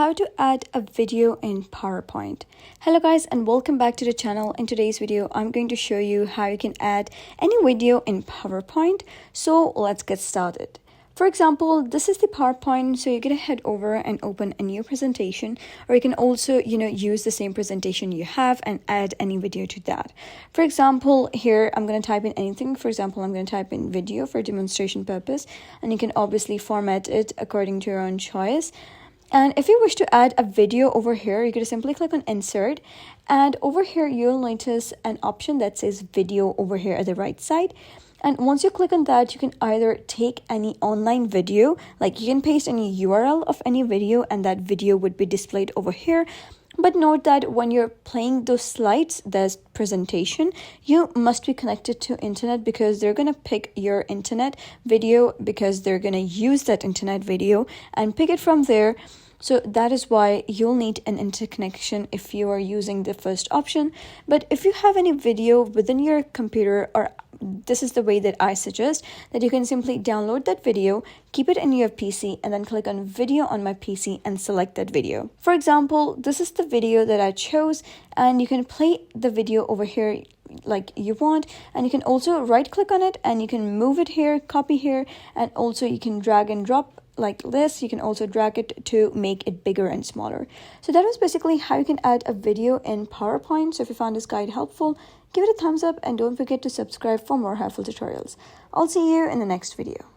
how to add a video in PowerPoint. Hello guys, and welcome back to the channel. In today's video, I'm going to show you how you can add any video in PowerPoint. So let's get started. For example, this is the PowerPoint, so you're going to head over and open a new presentation, or you can also, use the same presentation you have and add any video to that. For example, here I'm going to type in anything. For example, I'm going to type in video for demonstration purpose, and you can obviously format it according to your own choice. And if you wish to add a video over here, you're going to simply click on insert, and over here you'll notice an option that says video over here at the right side. And once you click on that, you can either take any online video, like you can paste any URL of any video and that video would be displayed over here. But note that when you're playing those slides, this presentation, you must be connected to internet, because they're going to pick your internet video, because they're going to use that internet video and pick it from there. So that is why you'll need an interconnection if you are using the first option. But if you have any video within your computer, or this is the way that I suggest, that you can simply download that video, keep it in your PC, and then click on video on my PC and select that video. For example, this is the video that I chose, and you can play the video over here like you want, and you can also right click on it and you can move it here, copy here, and also you can drag and drop like this. You can also drag it to make it bigger and smaller. So that was basically how you can add a video in PowerPoint. So if you found this guide helpful, give it a thumbs up and don't forget to subscribe for more helpful tutorials. I'll see you in the next video.